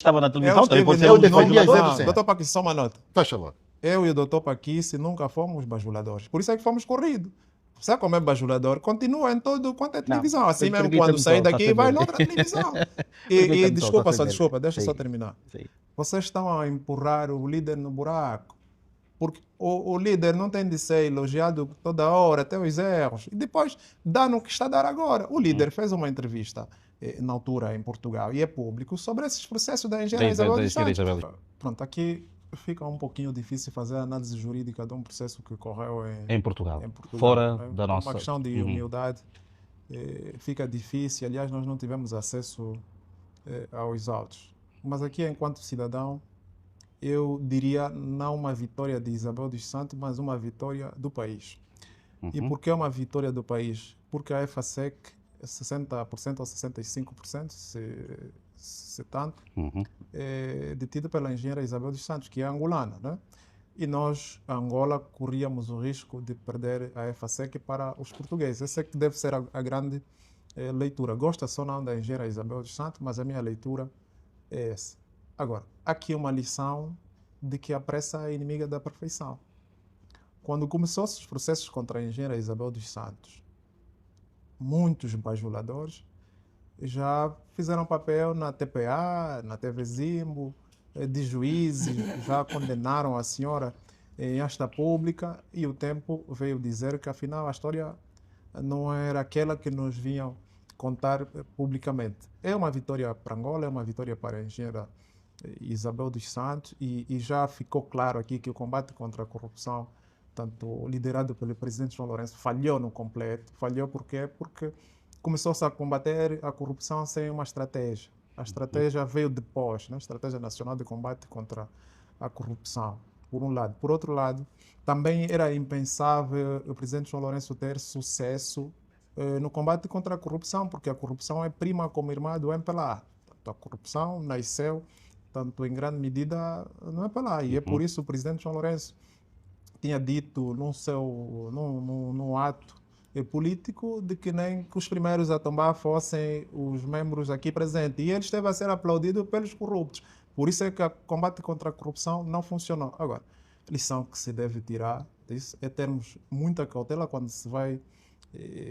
Estava na Eu televisão, também estive pode ser no, um dos no, defendia bajuladores. não, 0%. doutor Paquice, só uma nota. Faz favor. Eu e o doutor Paquice nunca fomos bajuladores. Por isso é que fomos corridos. Sabe como é bajulador? Continua em todo quanto é televisão. Assim mesmo, quando permita-me sair só daqui, vai saber. noutra televisão. E Permita-me desculpa, só saber. desculpa, deixa eu só Sim, terminar. sim. Vocês estão a empurrar o líder no buraco. Porque o líder não tem de ser elogiado toda hora, até os erros. E depois dá no que está a dar agora. O líder fez uma entrevista na altura em Portugal, e é público, sobre esses processos da engenharia Isabel Da dos senhora Santos. Isabel. Pronto, aqui fica um pouquinho difícil fazer a análise jurídica de um processo que ocorreu Em Portugal. em Portugal. Fora Né? da Por nossa. uma questão de humildade, fica difícil. Aliás, nós não tivemos acesso aos autos. Mas aqui, enquanto cidadão, eu diria não uma vitória de Isabel dos Santos, mas uma vitória do país. E por que é uma vitória do país? Porque a EFASEC, 60% ou 65%, se tanto, é detida pela engenheira Isabel dos Santos, que é angolana, né? E nós, Angola, corríamos o risco de perder a EFASEC para os portugueses. Essa é que deve ser a grande leitura. Gosto só não da engenheira Isabel dos Santos, mas a minha leitura é essa. Agora, aqui uma lição de que a pressa é inimiga da perfeição. Quando começou os processos contra a engenheira Isabel dos Santos, muitos bajuladores já fizeram papel na TPA, na TV Zimbo, de juízes, já condenaram a senhora em asta pública, e o tempo veio dizer que afinal a história não era aquela que nos vinham contar publicamente. É uma vitória para Angola, é uma vitória para a engenheira Isabel dos Santos, e já ficou claro aqui que o combate contra a corrupção, tanto liderado pelo presidente João Lourenço, falhou no completo. Falhou por quê? Porque começou-se a combater a corrupção sem uma estratégia. A estratégia veio depois, né? A Estratégia Nacional de Combate contra a Corrupção, por um lado. Por outro lado, também era impensável o presidente João Lourenço ter sucesso no combate contra a corrupção, porque a corrupção é prima como irmã do MPLA. A corrupção nasceu, tanto em grande medida, no MPLA. E é por isso que o presidente João Lourenço tinha dito num ato político de que nem que os primeiros a tombar fossem os membros aqui presentes. E ele esteve a ser aplaudido pelos corruptos. Por isso é que o combate contra a corrupção não funcionou. Agora, a lição que se deve tirar disso é termos muita cautela quando se vai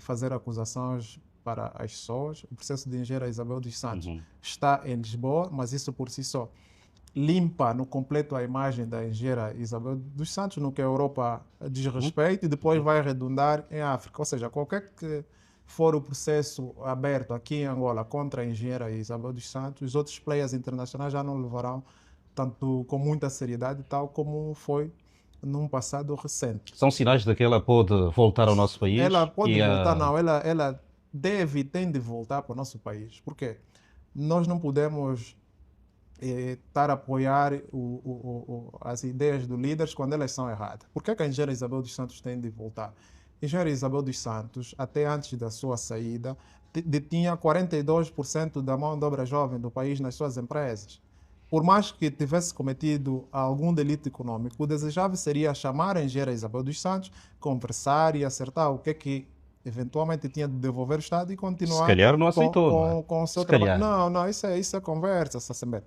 fazer acusações para as pessoas. O processo de engenheira Isabel dos Santos está em Lisboa, mas isso por si só limpa no completo a imagem da engenheira Isabel dos Santos, no que a Europa diz respeito, e depois vai redundar em África. Ou seja, qualquer que for o processo aberto aqui em Angola contra a engenheira Isabel dos Santos, os outros players internacionais já não levarão tanto com muita seriedade, tal como foi num passado recente. São sinais de que ela pode voltar ao nosso país? Ela pode voltar, não. Ela deve e tem de voltar para o nosso país. Por quê? Nós não podemos estar a apoiar as ideias dos líderes quando elas são erradas. Por que a engenheira Isabel dos Santos tem de voltar? A engenheira Isabel dos Santos, até antes da sua saída, detinha 42% da mão de obra jovem do país nas suas empresas. Por mais que tivesse cometido algum delito econômico, o desejável seria chamar a engenheira Isabel dos Santos, conversar e acertar o que é que eventualmente tinha de devolver o Estado e continuar. Se calhar não aceitou, com o seu Se trabalho. calhar. Não, isso é conversa, Sassembe.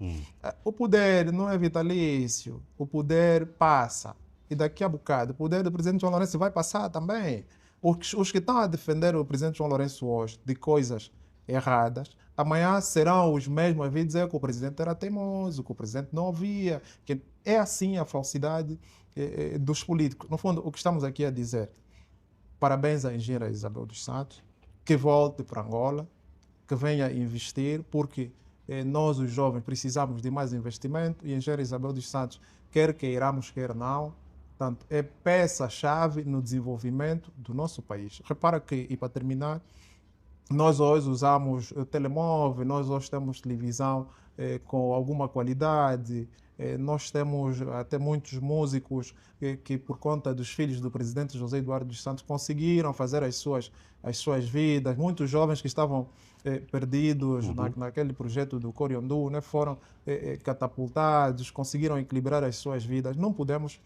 O poder não é vitalício, o poder passa. E daqui a bocado, o poder do presidente João Lourenço vai passar também. Os que estão a defender o presidente João Lourenço hoje de coisas erradas, amanhã serão os mesmos a vir dizer que o presidente era teimoso, que o presidente não ouvia. Que é assim a falsidade dos políticos. No fundo, o que estamos aqui a dizer: parabéns à engenheira Isabel dos Santos, que volte para Angola, que venha investir, porque nós, os jovens, precisamos de mais investimento, e a engenheira Isabel dos Santos, quer queiramos, quer não, portanto, é peça-chave no desenvolvimento do nosso país. Repara que, e para terminar, nós hoje usamos telemóvel, nós hoje temos televisão com alguma qualidade, nós temos até muitos músicos que, por conta dos filhos do presidente José Eduardo dos Santos, conseguiram fazer as suas vidas. Muitos jovens que estavam perdidos naquele projeto do Coriondú, né, foram catapultados, conseguiram equilibrar as suas vidas. Não podemos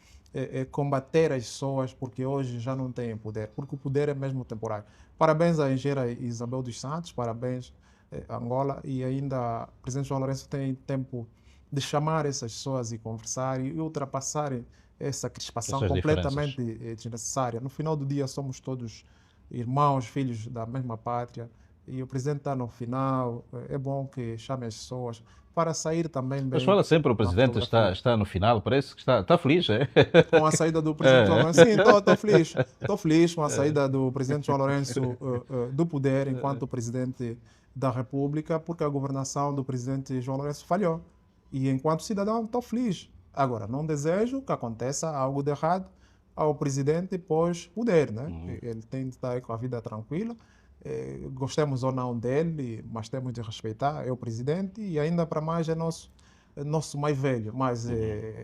combater as pessoas porque hoje já não têm poder, porque o poder é mesmo temporário. Parabéns à engenheira Isabel dos Santos, parabéns Angola, e ainda o presidente João Lourenço tem tempo de chamar essas pessoas e conversar e ultrapassarem essa crispação Essas completamente desnecessária. No final do dia somos todos irmãos, filhos da mesma pátria e o presidente está no final. É bom que chame as pessoas para sair também bem. Mas fala sempre, o presidente está no final, parece que está feliz, é? Com a saída do presidente João Lourenço. Sim, estou feliz. Estou feliz com a saída do presidente João Lourenço do poder enquanto presidente da República, porque a governação do presidente João Lourenço falhou. E enquanto cidadão estou feliz. Agora, não desejo que aconteça algo de errado ao presidente pós-poder, né? Ele tem de estar com a vida tranquila. Gostemos ou não dele, mas temos de respeitar, é o presidente e ainda para mais é nosso mais velho. Mas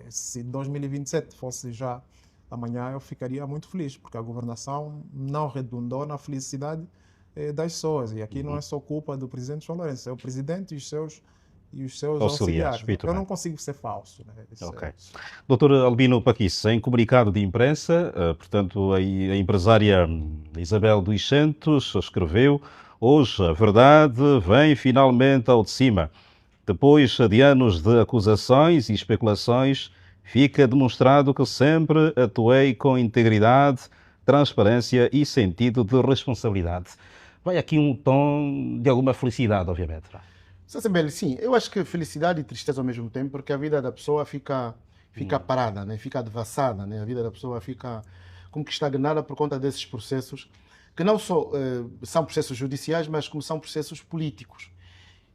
se 2027 fosse já amanhã, eu ficaria muito feliz, porque a governação não redundou na felicidade das pessoas. E aqui não é só culpa do presidente João Lourenço, é o presidente e os seus auxiliares. Eu não consigo ser falso. Né? Ok. Doutor Albino Paquice, em comunicado de imprensa, portanto, a empresária Isabel dos Santos escreveu: hoje a verdade vem finalmente ao de cima. Depois de anos de acusações e especulações, fica demonstrado que sempre atuei com integridade, transparência e sentido de responsabilidade. Vai aqui um tom de alguma felicidade, obviamente. Sim, eu acho que felicidade e tristeza ao mesmo tempo, porque a vida da pessoa fica parada, né? Fica devassada, né? A vida da pessoa fica como que estagnada por conta desses processos, que não só são processos judiciais, mas como são processos políticos.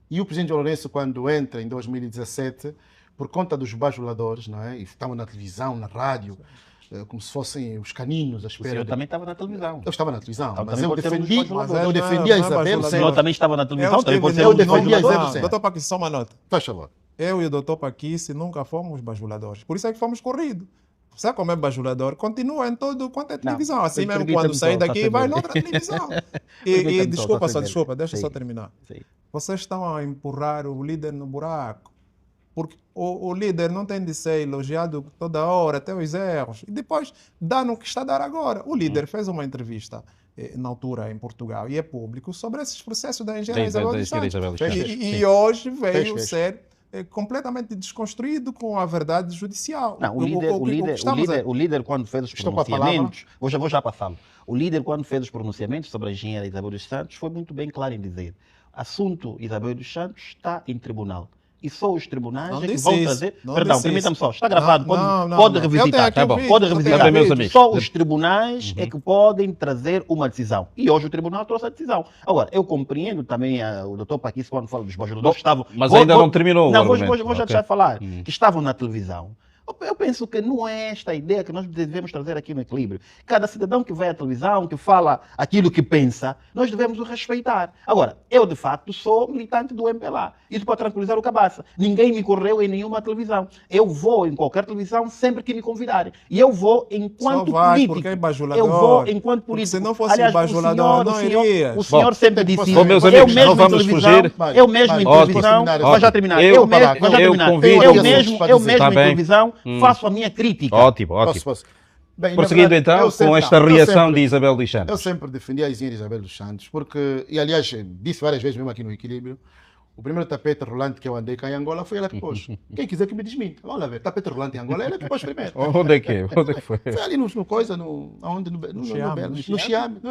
E o presidente João Lourenço, quando entra em 2017, por conta dos bajuladores, não é? E estavam na televisão, na rádio, como se fossem os caninos à espera. O senhor também estava na televisão. Eu estava na televisão, Então, mas também eu pode ter uns defendi, bajuladores. eu defendi a Isabel. O senhor também estava na televisão, também pode ter eu uns defendi a bajuladores. Isabel. Doutor Paquice, só uma nota. Faz favor. Eu e o doutor Paquice nunca fomos bajuladores. Por isso é que fomos corridos. Sabe como é bajulador? Continua em todo quanto é televisão. Assim mesmo, quando sair daqui, vai noutra televisão. E desculpa, deixa eu só terminar. Sim. Vocês estão a empurrar o líder no buraco. Porque o líder não tem de ser elogiado toda hora, até os erros. E depois dá no que está a dar agora. O líder fez uma entrevista na altura em Portugal, e é público, sobre esses processos da engenharia Isabel dos Santos. E hoje veio ser completamente desconstruído com a verdade judicial. Não, o líder quando fez os pronunciamentos, vou já passá-lo. O líder quando fez os pronunciamentos sobre a engenharia Isabel dos Santos foi muito bem claro em dizer: assunto Isabel dos Santos está em tribunal. E só os tribunais é que vão trazer. Perdão, permita-me só, está gravado, pode revisitar. Tá bom. Pode revisitar. Meus amigos. Só os tribunais é que podem trazer uma decisão. E hoje o tribunal trouxe a decisão. Agora, eu compreendo também o doutor Paquice quando fala dos bajuladores que estavam. Mas ainda não terminou. Não, vou já deixar de falar. Que estavam na televisão. Eu penso que não é esta a ideia que nós devemos trazer aqui no equilíbrio. Cada cidadão que vai à televisão, que fala aquilo que pensa, nós devemos o respeitar. Agora, eu de facto sou militante do MPLA. Isso para tranquilizar o cabaça. Ninguém me correu em nenhuma televisão. Eu vou em qualquer televisão sempre que me convidarem. E eu vou enquanto político. Porque é bajulador. Eu vou enquanto político. Se não fosse bajulador, não iria. O senhor sempre disse isso. Meus Eu amigos, mesmo não em vamos televisão, fugir. eu mesmo em televisão, vou já terminar. Eu mesmo em televisão faço a minha crítica. Ótimo. Bem, prosseguindo verdade, então com esta reação de Isabel dos Santos. Eu sempre defendi a engenharia Isabel dos Santos, porque, e aliás, disse várias vezes mesmo aqui no Equilíbrio, o primeiro tapete rolante que eu andei cá em Angola foi ela que pôs. Quem quiser que me desminta. Olha, ver, tapete rolante em Angola, ela que pôs primeiro. Onde é que foi? Foi ali no coisa, no Chiame.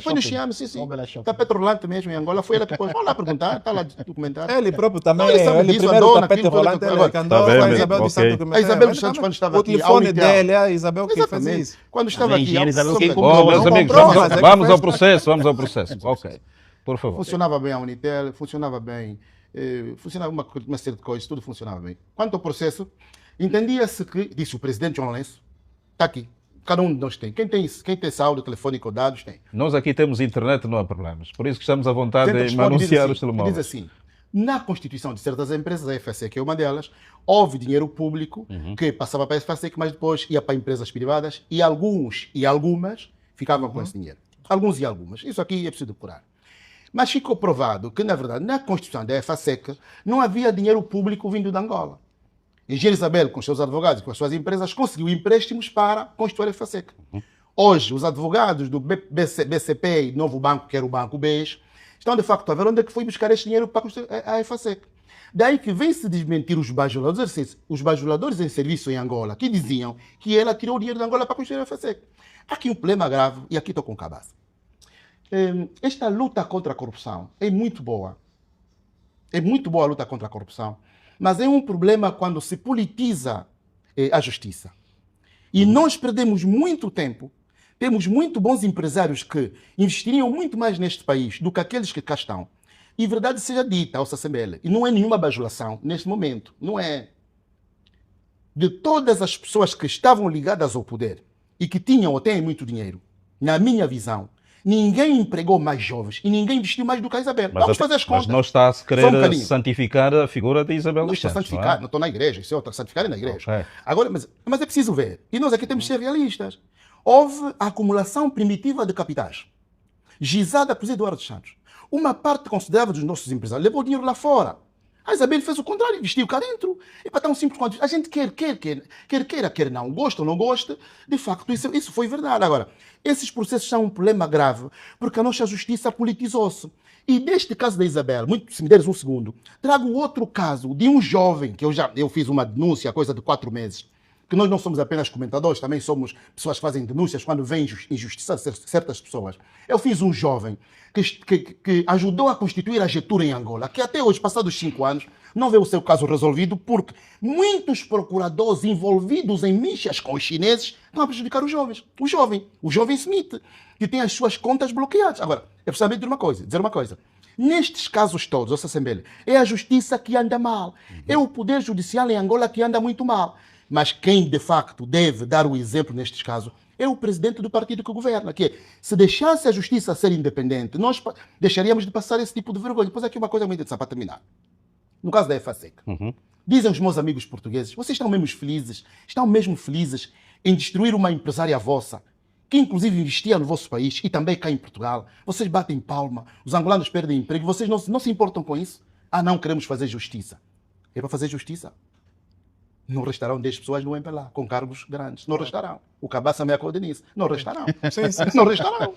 Foi no Chiame, sim. Tapete rolante mesmo em Angola, foi ela que pôs. Vamos lá perguntar, está lá documentado. Ele próprio também, ele primeiro tapete rolante, ele que andou, foi a Isabel dos Santos que a Isabel dos Santos, quando estava aqui, o telefone dele é a Isabel que fez isso. Quando estava aqui, Meus amigos, vamos ao processo. Ok. Por favor. Funcionava bem a Unitel, funcionava bem, funcionava uma série de coisas, tudo funcionava bem. Quanto ao processo, entendia-se que, disse o presidente João Lourenço, está aqui, cada um de nós tem. Quem tem saldo telefónico ou dados tem. Nós aqui temos internet, não há problemas. Por isso que estamos à vontade de anunciar os telemóveis. Diz assim, na constituição de certas empresas, a FASEC é uma delas, houve dinheiro público que passava para a FASEC, mas depois ia para empresas privadas e alguns e algumas ficavam com esse dinheiro. Alguns e algumas. Isso aqui é preciso depurar. Mas ficou provado que, na verdade, na Constituição da FASEC não havia dinheiro público vindo de Angola. Engenheiro Isabel, com os seus advogados e com as suas empresas, conseguiu empréstimos para constituir a FASEC. Hoje, os advogados do BCP e Novo Banco, que era o Banco BES, estão de facto a ver onde é que foi buscar este dinheiro para construir a FASEC. Daí que vem se desmentir os bajuladores em serviço em Angola, que diziam que ela tirou o dinheiro de Angola para construir a FSEC. Aqui um problema grave, e aqui estou com cabaça. Esta luta contra a corrupção é muito boa. É muito boa a luta contra a corrupção, mas é um problema quando se politiza a justiça. E nós perdemos muito tempo. Temos muito bons empresários que investiriam muito mais neste país do que aqueles que cá estão. E verdade seja dita ao Sassembele, e não é nenhuma bajulação neste momento, não é. De todas as pessoas que estavam ligadas ao poder e que tinham ou têm muito dinheiro, na minha visão, ninguém empregou mais jovens e ninguém investiu mais do que a Isabel. Vamos fazer as contas. Mas não está a se querer santificar a figura de Isabel dos Santos. Não estou a santificar, não estou na igreja, isso é outra, santificar é na igreja. Okay. Agora, mas é preciso ver, e nós aqui temos de ser realistas. Houve a acumulação primitiva de capitais, gizada por Eduardo dos Santos. Uma parte considerável dos nossos empresários levou o dinheiro lá fora. A Isabel fez o contrário, investiu cá dentro. E para tão simples quanto a gente quer não, gosta ou não gosta, de facto isso foi verdade. Agora, esses processos são um problema grave, porque a nossa justiça politizou-se. E neste caso da Isabel, se me deres um segundo, trago outro caso de um jovem, que eu fiz uma denúncia há coisa de 4 meses, que nós não somos apenas comentadores, também somos pessoas que fazem denúncias quando vem injustiçar certas pessoas. Eu fiz um jovem que ajudou a constituir a Getúlio em Angola, que até hoje, passados 5 anos, não vê o seu caso resolvido porque muitos procuradores envolvidos em mixas com os chineses estão a prejudicar os jovens. O jovem Smith, que tem as suas contas bloqueadas. Agora, é preciso dizer uma coisa. Nestes casos todos, Ossa Sembele, é a justiça que anda mal. É o poder judicial em Angola que anda muito mal. Mas quem, de facto, deve dar o exemplo nestes casos é o presidente do partido que governa, que se deixasse a justiça ser independente, nós deixaríamos de passar esse tipo de vergonha. Depois aqui uma coisa muito interessante para terminar. No caso da FASEC, dizem os meus amigos portugueses, vocês estão mesmo felizes em destruir uma empresária vossa, que inclusive investia no vosso país e também cá em Portugal. Vocês batem palma, os angolanos perdem emprego, vocês não se importam com isso? Ah, não queremos fazer justiça. É para fazer justiça? Não restarão 10 pessoas no MPLA, com cargos grandes. Não restarão. O Cabaça me acordou nisso. Não restarão. Não restarão.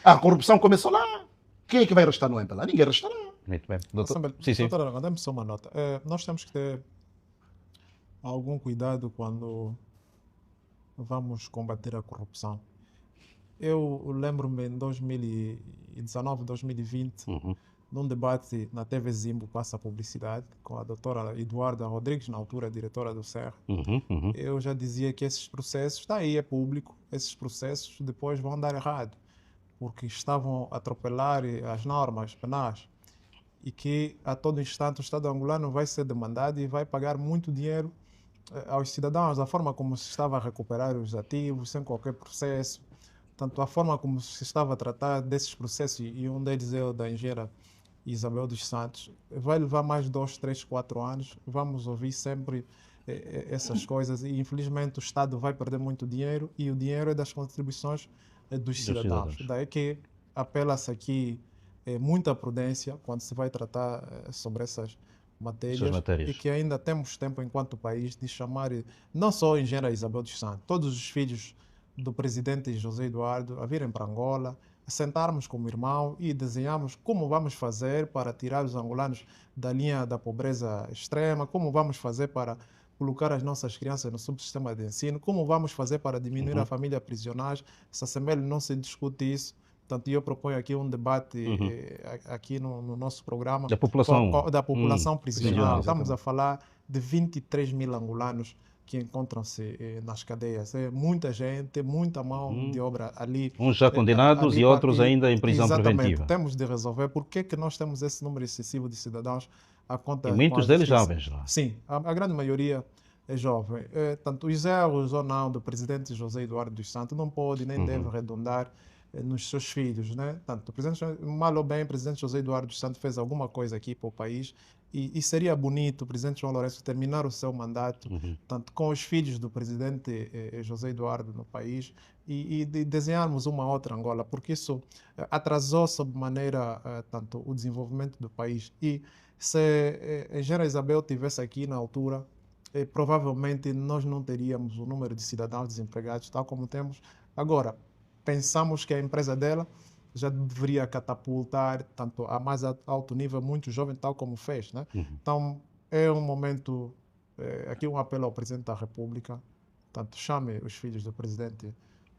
A corrupção começou lá. Quem é que vai restar no MPLA? Ninguém restará. Muito bem. Doutor, dê-me só uma nota. Nós temos que ter algum cuidado quando vamos combater a corrupção. Eu lembro-me em 2019, 2020, num debate na TV Zimbo, passa a publicidade, com a doutora Eduarda Rodrigues, na altura diretora do CER. Eu já dizia que esses processos, está aí, é público, esses processos depois vão dar errado, porque estavam a atropelar as normas penais e que a todo instante o Estado angolano vai ser demandado e vai pagar muito dinheiro aos cidadãos, da forma como se estava a recuperar os ativos, sem qualquer processo. Tanto a forma como se estava a tratar desses processos, e um deles é o da engenheira Isabel dos Santos, vai levar mais 2, 3, 4 anos. Vamos ouvir sempre essas coisas e infelizmente o Estado vai perder muito dinheiro e o dinheiro é das contribuições dos cidadãos. Daí que apela-se aqui muita prudência quando se vai tratar sobre essas matérias e que ainda temos tempo enquanto país de chamar não só a engenheira Isabel dos Santos, todos os filhos do presidente José Eduardo a virem para Angola, a sentarmos como irmão e desenharmos como vamos fazer para tirar os angolanos da linha da pobreza extrema, como vamos fazer para colocar as nossas crianças no subsistema de ensino, como vamos fazer para diminuir a família prisionais. Essa semana não se discute isso. Portanto, eu proponho aqui um debate aqui no nosso programa da população prisional. Estamos a falar de 23 mil angolanos que encontram-se nas cadeias. É muita gente, muita mão de obra ali. Uns já condenados e outros ainda em prisão preventiva. Temos de resolver por que nós temos esse número excessivo de cidadãos a conta. E muitos deles jovens. Sim, a grande maioria é jovem. Tanto os erros ou não do presidente José Eduardo dos Santos não pode nem deve redundar nos seus filhos, né? Tanto o presidente, mal ou bem, o presidente José Eduardo dos Santos fez alguma coisa aqui para o país e seria bonito o presidente João Lourenço terminar o seu mandato, tanto com os filhos do presidente José Eduardo no país e desenharmos uma outra Angola, porque isso atrasou sobremaneira tanto o desenvolvimento do país. E se a engenheira Isabel tivesse aqui na altura, provavelmente nós não teríamos o número de cidadãos desempregados tal como temos agora. Pensamos que a empresa dela já deveria catapultar tanto a mais alto nível muito jovem, tal como fez, né? Então, é um momento, aqui um apelo ao Presidente da República, portanto, chame os filhos do Presidente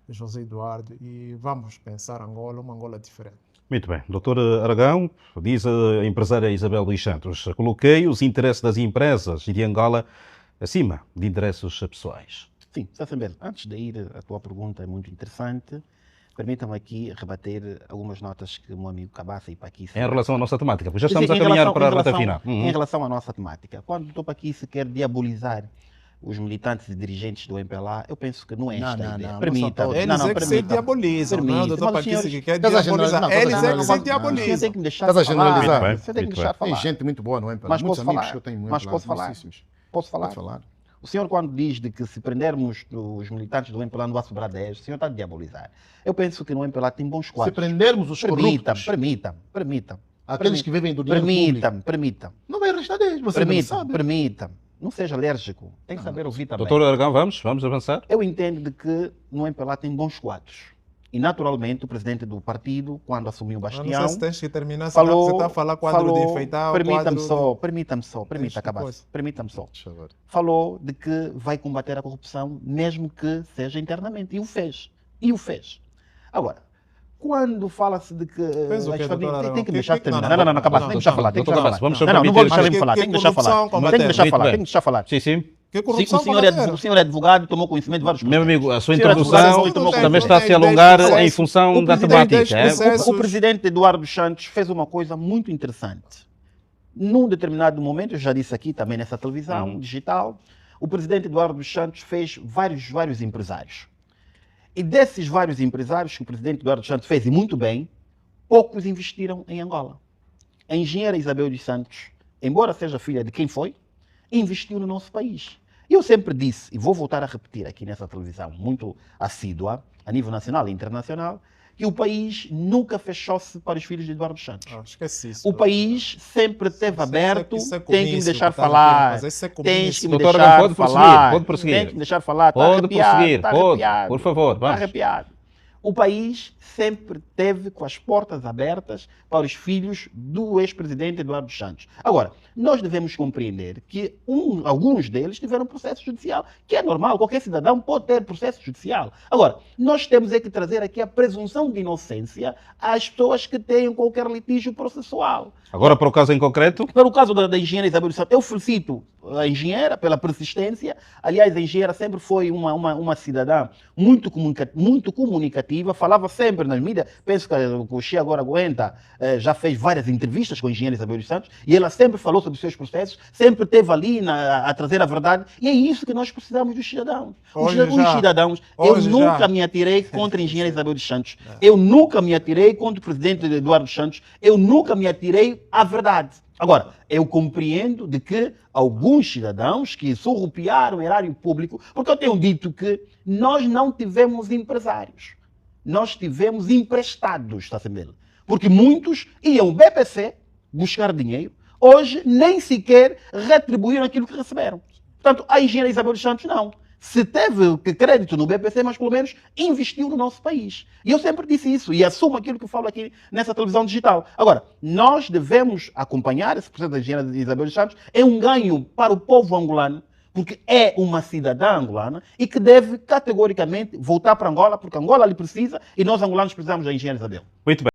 José Eduardo e vamos pensar Angola, uma Angola diferente. Muito bem. Doutor Aragão, diz a empresária Isabel dos Santos, coloquei os interesses das empresas e de Angola acima de interesses pessoais. Sim, Sassambel, antes de ir à tua pergunta, é muito interessante. Permita-me aqui rebater algumas notas que o meu amigo Cabaça e Paquice... Em relação à nossa temática, porque já Sim, estamos a caminhar para a reta final. Em relação à nossa temática, quando o doutor Paquice quer diabolizar os militantes e dirigentes do MPLA, eu penso que não é esta a ideia. Permita-me. Eles é que se diabolizam, não é o doutor Paquice que quer diabolizar. Eles é que se diabolizam. Você tem que me deixar Estás a falar. generalizar. Você tem que me deixar Tem falar. gente muito boa no MPLA. Mas Muitos posso amigos falar? que eu tenho no Mas MPLA. posso falar? muitíssimos. Posso falar? Pode falar. O senhor, quando diz de que se prendermos os militantes do MPLA não vai sobrar 10, o senhor está a diabolizar. Eu penso que no MPLA tem bons Se quadros. prendermos os corruptos, Permita-me. aqueles que vivem do dinheiro público, Permita-me. não vai restar 10. Você não sabe. Permita-me. Não seja alérgico. Tem que saber ouvir também. Doutor Aragão, vamos avançar? Eu entendo de que no MPLA tem bons quadros. E, naturalmente, o presidente do partido, quando assumiu o Eu não sei Bastião, se tens que terminar, falou... você está a falar quadro de enfeitar, Permita-me quadro só, permita acabar. coisa. Permita-me só. Deixa eu ver. Falou de que vai combater a corrupção, mesmo que seja internamente. E o fez. Agora, quando fala-se de que Fez o as quê, famílias... doutor Aragão? Tem que Que- deixar que- terminar. não, Não, acabar. não, Tem que deixar falar. Tem que doutor deixar Cabasso, falar. vamos Não, não vou deixar permitir- ele falar. Tem que deixar falar. corrupção Tem que deixar falar. combater. Tem que deixar falar. Sim. Que Sim, corrupção o senhor é combater. advogado, tomou conhecimento de vários Meu processos. amigo, a sua O senhor é advogado, introdução tomou também conhecimento. está a se alongar em O função da presidente temática. deste processo- O presidente Eduardo Santos fez uma coisa muito interessante. Num determinado momento, eu já disse aqui também nessa televisão digital, o presidente Eduardo Santos fez vários empresários. E desses vários empresários que o presidente Eduardo Santos fez, e muito bem, poucos investiram em Angola. A engenheira Isabel dos Santos, embora seja filha de quem foi, investiu no nosso país. E eu sempre disse, e vou voltar a repetir aqui nessa televisão muito assídua, a nível nacional e internacional, que o país nunca fechou-se para os filhos de Eduardo Santos. Esquece isso. O país sempre esteve aberto, isso é tem que me comício deixar que tá falar, aqui, mas isso é tens comício. que me Doutor deixar Aragão, pode prosseguir, falar, pode prosseguir. tem que me deixar falar, está Pode arrepiado, prosseguir, está pode, arrepiado, por favor, está vamos. arrepiado. O país sempre teve com as portas abertas para os filhos do ex-presidente Eduardo Santos. Agora, nós devemos compreender que alguns deles tiveram processo judicial, que é normal, qualquer cidadão pode ter processo judicial. Agora, nós temos é que trazer aqui a presunção de inocência às pessoas que tenham qualquer litígio processual. Agora, para o caso em concreto, Pelo caso da engenheira Isabel dos Santos, eu felicito a engenheira pela persistência. Aliás, a engenheira sempre foi uma cidadã muito comunicativa, falava sempre nas mídias. Penso que o Xi agora aguenta, já fez várias entrevistas com a engenheira Isabel dos Santos e ela sempre falou sobre os seus processos, sempre esteve ali a trazer a verdade. E é isso que nós precisamos dos cidadãos. Os cidadãos, eu nunca me atirei contra a engenheira Isabel dos Santos. Eu nunca me atirei contra o presidente Eduardo Santos. Eu nunca me atirei à verdade. Agora, eu compreendo de que alguns cidadãos que surrupiaram o erário público, porque eu tenho dito que nós não tivemos empresários, nós tivemos emprestados, está a saber? Porque muitos iam ao BPC buscar dinheiro, hoje nem sequer retribuíram aquilo que receberam. Portanto, a engenheira Isabel dos Santos não. Se teve crédito no BPC, mas pelo menos investiu no nosso país. E eu sempre disse isso e assumo aquilo que eu falo aqui nessa televisão digital. Agora, nós devemos acompanhar esse processo da engenheira Isabel dos Santos. É um ganho para o povo angolano, porque é uma cidadã angolana e que deve categoricamente voltar para Angola, porque Angola lhe precisa e nós angolanos precisamos da engenheira Isabel. muito bem.